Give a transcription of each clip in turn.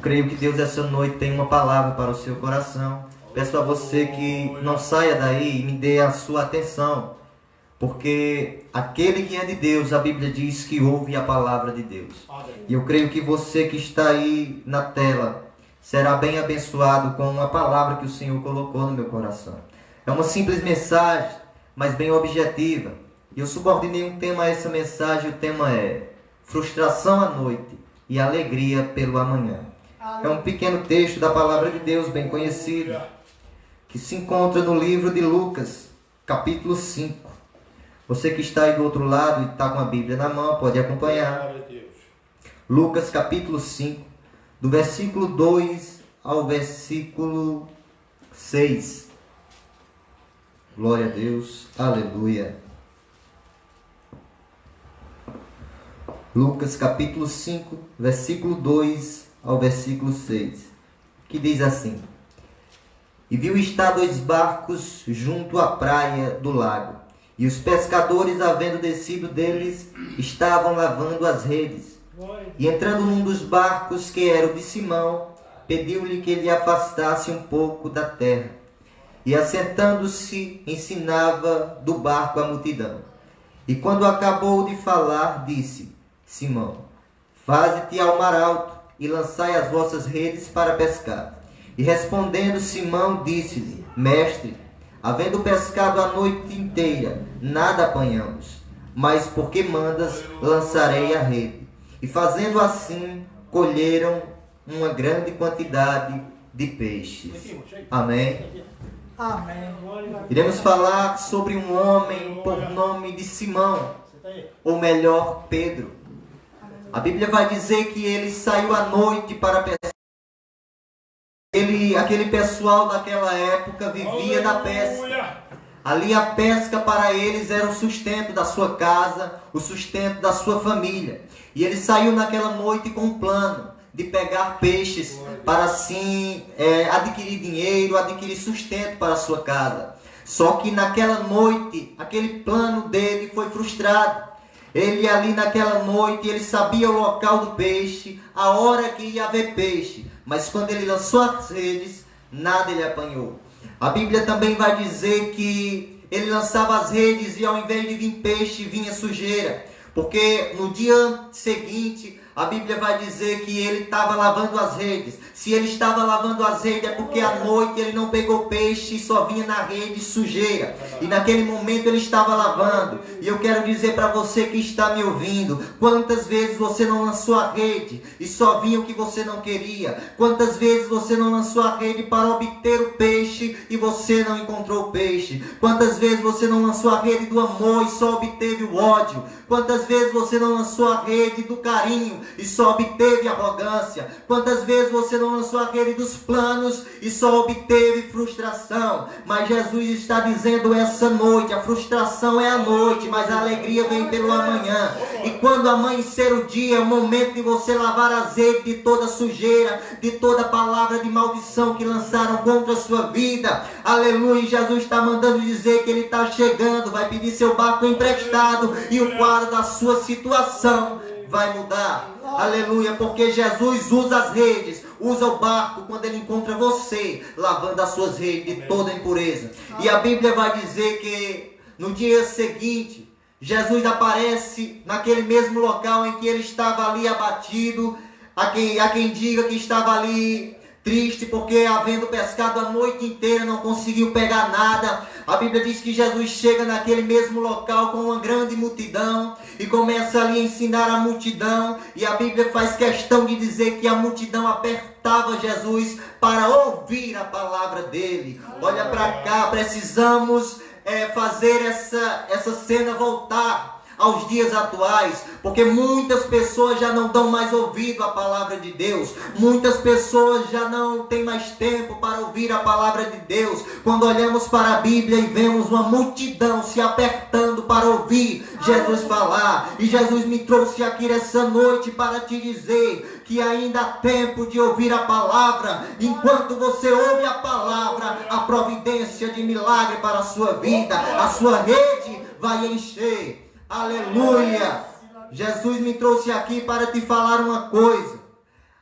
creio que Deus essa noite tem uma palavra para o seu coração. Peço a você que não saia daí e me dê a sua atenção, porque aquele que é de Deus, a Bíblia diz que ouve a palavra de Deus. E eu creio que você que está aí na tela será bem abençoado com a palavra que o Senhor colocou no meu coração. É uma simples mensagem, mas bem objetiva. E eu subordinei um tema a essa mensagem. O tema é frustração à noite e alegria pelo amanhã. É um pequeno texto da palavra de Deus bem conhecido, que se encontra no livro de Lucas, capítulo 5. Você que está aí do outro lado e está com a Bíblia na mão, pode acompanhar. Lucas capítulo 5, do versículo 2 ao versículo 6. Glória a Deus, aleluia. Lucas capítulo 5, versículo 2 ao versículo 6, que diz assim: E viu estar 2 barcos junto à praia do lago, e os pescadores, havendo descido deles, estavam lavando as redes. E entrando num dos barcos, que era o de Simão, pediu-lhe que ele afastasse um pouco da terra. E assentando-se, ensinava do barco a multidão. E quando acabou de falar, disse: Simão, faze-te ao mar alto, e lançai as vossas redes para pescar. E respondendo Simão, disse-lhe: Mestre, havendo pescado a noite inteira, nada apanhamos, mas porque mandas, lançarei a rede. E fazendo assim, colheram uma grande quantidade de peixes. Amém? Amém. Iremos falar sobre um homem por nome de Simão, ou melhor, Pedro. A Bíblia vai dizer que ele saiu à noite para pescar. Aquele pessoal daquela época vivia da pesca. Ali a pesca para eles era o sustento da sua casa, o sustento da sua família. E ele saiu naquela noite com um plano de pegar peixes para assim adquirir dinheiro, adquirir sustento para a sua casa. Só que naquela noite, aquele plano dele foi frustrado. Ele ali naquela noite, ele sabia o local do peixe, a hora que ia haver peixe. Mas quando ele lançou as redes, nada ele apanhou. A Bíblia também vai dizer que ele lançava as redes e ao invés de vir peixe, vinha sujeira. Porque no dia seguinte, a Bíblia vai dizer que ele estava lavando as redes. Se ele estava lavando as redes é porque à noite ele não pegou peixe e só vinha na rede sujeira. E naquele momento ele estava lavando. E eu quero dizer para você que está me ouvindo, quantas vezes você não lançou a rede e só vinha o que você não queria? Quantas vezes você não lançou a rede para obter o peixe e você não encontrou o peixe? Quantas vezes você não lançou a rede do amor e só obteve o ódio? Quantas vezes você não lançou a rede do carinho e só obteve arrogância? Quantas vezes você não lançou a rede dos planos e só obteve frustração? Mas Jesus está dizendo essa noite, a frustração é a noite, mas a alegria vem pelo amanhã. E quando amanhecer o dia, é o momento de você lavar as redes de toda sujeira, de toda palavra de maldição que lançaram contra a sua vida. Aleluia, Jesus está mandando dizer que ele está chegando, vai pedir seu barco emprestado e o quadro da sua situação vai mudar. Aleluia, porque Jesus usa as redes, usa o barco quando ele encontra você lavando as suas redes de toda impureza. E a Bíblia vai dizer que no dia seguinte, Jesus aparece naquele mesmo local em que ele estava ali abatido. Há quem diga que estava ali triste porque havendo pescado a noite inteira não conseguiu pegar nada. A Bíblia diz que Jesus chega naquele mesmo local com uma grande multidão e começa ali a ensinar a multidão. E a Bíblia faz questão de dizer que a multidão apertava Jesus para ouvir a palavra dele. Olha para cá, precisamos fazer essa cena voltar aos dias atuais, porque muitas pessoas já não dão mais ouvido à palavra de Deus, muitas pessoas já não têm mais tempo para ouvir a palavra de Deus. Quando olhamos para a Bíblia e vemos uma multidão se apertando para ouvir Jesus falar, e Jesus me trouxe aqui essa noite para te dizer que ainda há tempo de ouvir a palavra. Enquanto você ouve a palavra, a providência de milagre para a sua vida, a sua rede vai encher. Aleluia! Jesus me trouxe aqui para te falar uma coisa.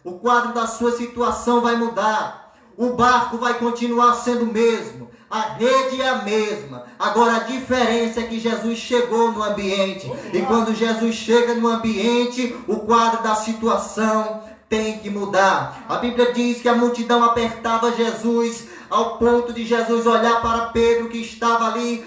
O quadro da sua situação vai mudar. O barco vai continuar sendo o mesmo. A rede é a mesma. Agora a diferença é que Jesus chegou no ambiente. E quando Jesus chega no ambiente, o quadro da situação tem que mudar. A Bíblia diz que a multidão apertava Jesus ao ponto de Jesus olhar para Pedro, que estava ali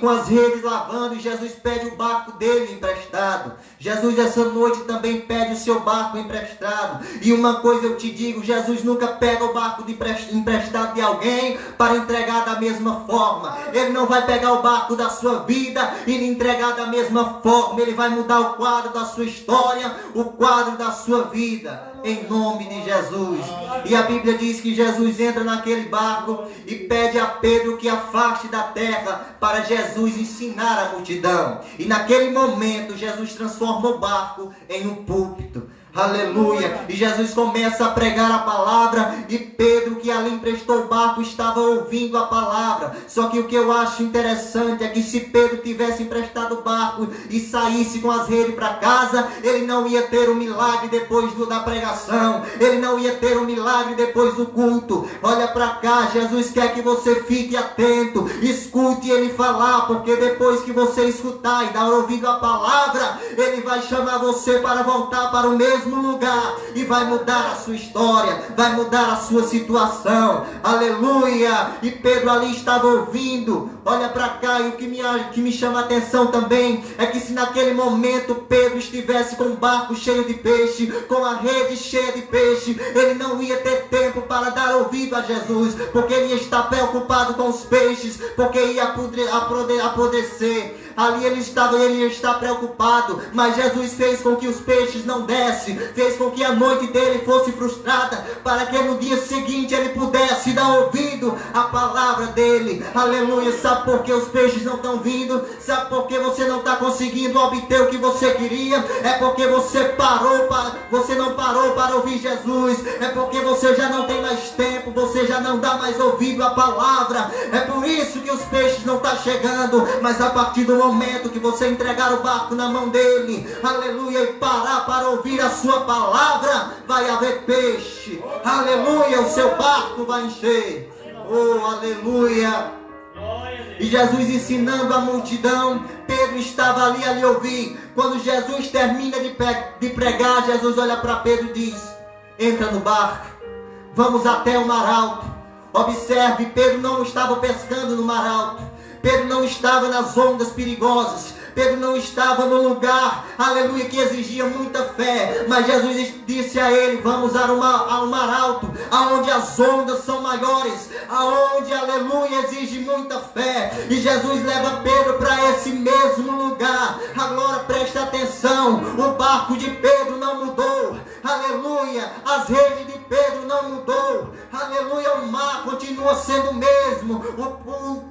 com as redes lavando, e Jesus pede o barco dele emprestado. Jesus essa noite também pede o seu barco emprestado. E uma coisa eu te digo, Jesus nunca pega o barco emprestado de alguém para entregar da mesma forma. Ele não vai pegar o barco da sua vida e lhe entregar da mesma forma. Ele vai mudar o quadro da sua história, o quadro da sua vida, em nome de Jesus. E a Bíblia diz que Jesus entra naquele barco e pede a Pedro que afaste da terra para Jesus ensinar a multidão. E naquele momento Jesus transforma o barco em um púlpito. Aleluia! E Jesus começa a pregar a palavra, e Pedro, que ali emprestou o barco, estava ouvindo a palavra. Só que o que eu acho interessante é que se Pedro tivesse emprestado o barco e saísse com as redes para casa, ele não ia ter um milagre depois da pregação, ele não ia ter um milagre depois do culto. Olha para cá, Jesus quer que você fique atento, escute ele falar, porque depois que você escutar e dar ouvido à palavra, ele vai chamar você para voltar para o mesmo lugar e vai mudar a sua história, vai mudar a sua situação. Aleluia! E Pedro ali estava ouvindo. Olha para cá, e o que me chama a atenção também é que se naquele momento Pedro estivesse com o barco cheio de peixe, com a rede cheia de peixe, ele não ia ter tempo para dar ouvido a Jesus, porque ele ia estar preocupado com os peixes, porque ia apodrecer. Ali ele ia estar preocupado, mas Jesus fez com que os peixes não dessem, fez com que a noite dele fosse frustrada, para que no dia seguinte ele pudesse dar ouvido à palavra dele. Aleluia! Sabe por que os peixes não estão vindo? Sabe por que você não está conseguindo obter o que você queria? É porque você não parou para ouvir Jesus. É porque você já não tem mais tempo, você já não dá mais ouvido à palavra. É por isso que os peixes não estão chegando. Mas a partir do momento que você entregar o barco na mão dele, aleluia, e parar para ouvir a sua palavra, vai haver peixe. Aleluia, o seu barco vai encher. Oh, aleluia. E Jesus ensinando a multidão, Pedro estava ali a lhe ouvir. Quando Jesus termina de pregar, Jesus olha para Pedro e diz: entra no barco, vamos até o mar alto. Observe, Pedro não estava pescando no mar alto, Pedro não estava nas ondas perigosas, Pedro não estava no lugar, aleluia, que exigia muita fé. Mas Jesus disse a ele: vamos ao mar alto, aonde as ondas são maiores, aonde, aleluia, exige muita fé. E Jesus leva Pedro para esse mesmo lugar. Agora preste atenção, o barco de Pedro não mudou, aleluia, as redes de Pedro não mudou, aleluia, o mar continua sendo o mesmo.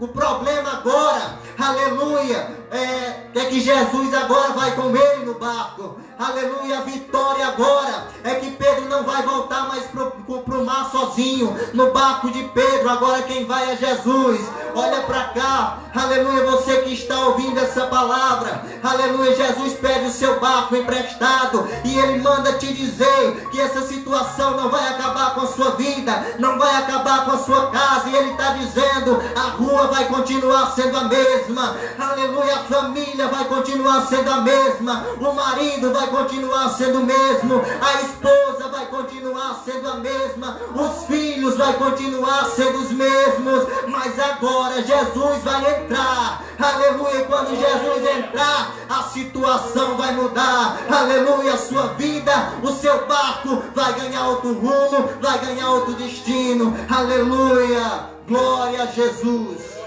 O problema agora, aleluia, é que Jesus agora vai com ele no barco. Aleluia, a vitória agora é que Pedro não vai voltar mais pro mar sozinho. No barco de Pedro agora quem vai é Jesus. Olha para cá, aleluia, você que está ouvindo essa palavra, aleluia, Jesus pede o seu barco emprestado e ele manda te dizer que essa situação não vai acabar com a sua vida, não vai acabar com a sua casa. E ele está dizendo: a rua vai continuar sendo a mesma, aleluia, a família vai continuar sendo a mesma, o marido vai continuar sendo o mesmo, a esposa vai continuar sendo a mesma, os filhos vai continuar sendo os mesmos. Mas agora Jesus vai entrar, aleluia, e quando Jesus entrar, a situação vai mudar, aleluia, a sua vida, o seu barco vai ganhar outro rumo, vai ganhar outro destino, aleluia, glória a Jesus.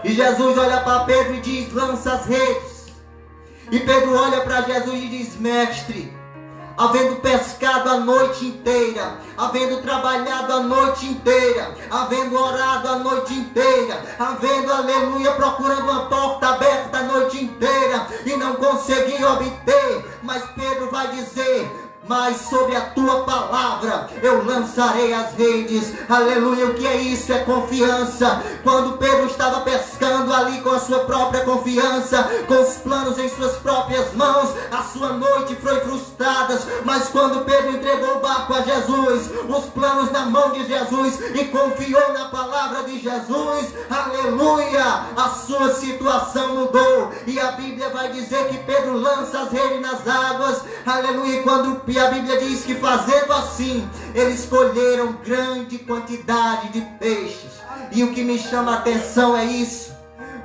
E Jesus olha para Pedro e diz: lança as redes. E Pedro olha para Jesus e diz: mestre, havendo pescado a noite inteira, havendo trabalhado a noite inteira, havendo orado a noite inteira, havendo, aleluia, procurando uma porta aberta a noite inteira e não consegui obter. Mas Pedro vai dizer: mas sobre a tua palavra palavra eu lançarei as redes. Aleluia. O que é isso? É confiança. Quando Pedro estava pescando ali com a sua própria confiança, com os planos em suas próprias mãos, a sua noite foi frustrada. Mas quando Pedro entregou o barco a Jesus, os planos na mão de Jesus, e confiou na palavra de Jesus, aleluia, a sua situação mudou. E a Bíblia vai dizer que Pedro lança as redes nas águas, aleluia. E quando a Bíblia diz que fazendo assim, eles colheram grande quantidade de peixes. E o que me chama a atenção é isso,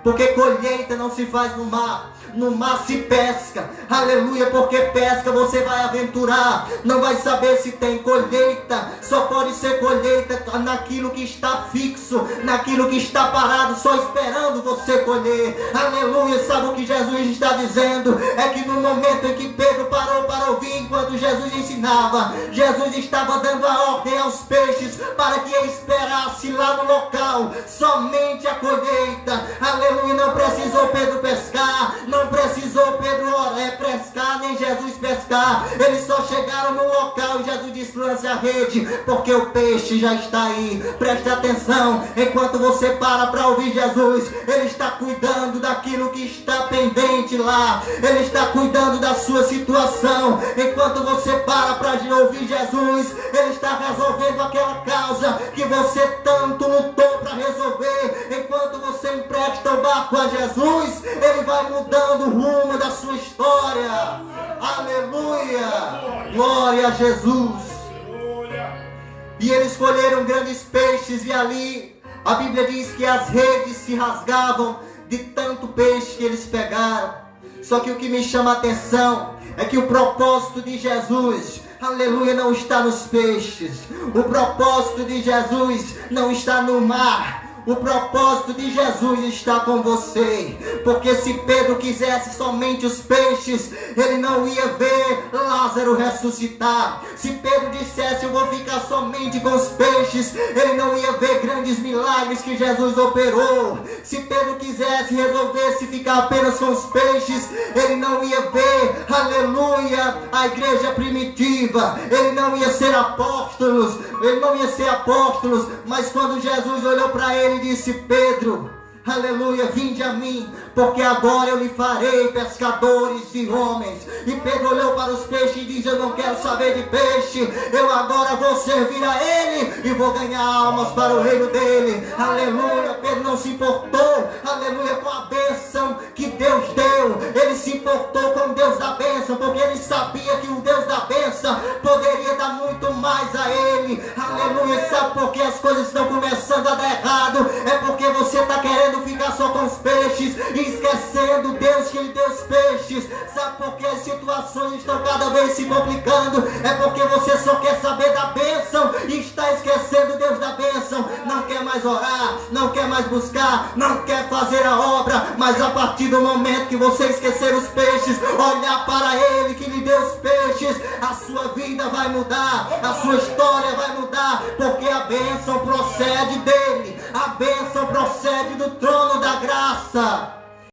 porque colheita não se faz no mar. No mar se pesca, aleluia, porque pesca você vai aventurar, não vai saber se tem colheita. Só pode ser colheita naquilo que está fixo, naquilo que está parado, só esperando você colher, aleluia. Sabe o que Jesus está dizendo? É que no momento em que Pedro parou para ouvir, enquanto Jesus ensinava, Jesus estava dando a ordem aos peixes para que ele esperasse lá no local somente a colheita, aleluia. Não precisou Pedro pescar, não precisou Pedro pescar, nem Jesus pescar. Eles só chegaram no local e Jesus disse: lance a rede, porque o peixe já está aí. Preste atenção, enquanto você para ouvir Jesus, Ele está cuidando daquilo que está pendente lá. Ele está cuidando da sua situação. Enquanto você para ouvir Jesus, Ele está resolvendo aquela causa que você tanto lutou para resolver. Enquanto você empresta o barco a Jesus, Ele vai mudando o rumo da sua história. Aleluia, glória a Jesus. E eles colheram grandes peixes, e ali a Bíblia diz que as redes se rasgavam de tanto peixe que eles pegaram. Só que o que me chama a atenção é que o propósito de Jesus, aleluia, não está nos peixes. O propósito de Jesus não está no mar. O propósito de Jesus está com você. Porque se Pedro quisesse somente os peixes, ele não ia ver Lázaro ressuscitar. Se Pedro dissesse: eu vou ficar somente com os peixes, ele não ia ver grandes milagres que Jesus operou. Se Pedro quisesse, resolvesse ficar apenas com os peixes, ele não ia ver, aleluia, a igreja primitiva. Ele não ia ser apóstolos. Ele não ia ser apóstolos. Mas quando Jesus olhou para ele, disse: Pedro, aleluia, vinde a mim, porque agora eu lhe farei pescadores de homens. E Pedro olhou para os peixes e disse: eu não quero saber de peixe, eu agora vou servir a Ele e vou ganhar almas para o reino dele. Aleluia. Pedro não se importou, aleluia, com a bênção que Deus deu. Ele se importou com o Deus da bênção, porque ele sabia que o Deus da bênção poderia dar muito mais a ele. Aleluia. Sabe por que as coisas estão começando a dar errado? É porque você está querendo ficar só com os peixes e esquecendo Deus que lhe deu os peixes. Sabe por que as situações estão cada vez se complicando? É porque você só quer saber da bênção e está esquecendo Deus da bênção. Não quer mais orar, não quer mais buscar, não quer fazer a obra. Mas a partir do momento que você esquecer os peixes, olhar para Ele que lhe deu os peixes, a sua vida vai mudar, a sua história vai mudar, porque a bênção procede dele, a bênção procede do trono da graça.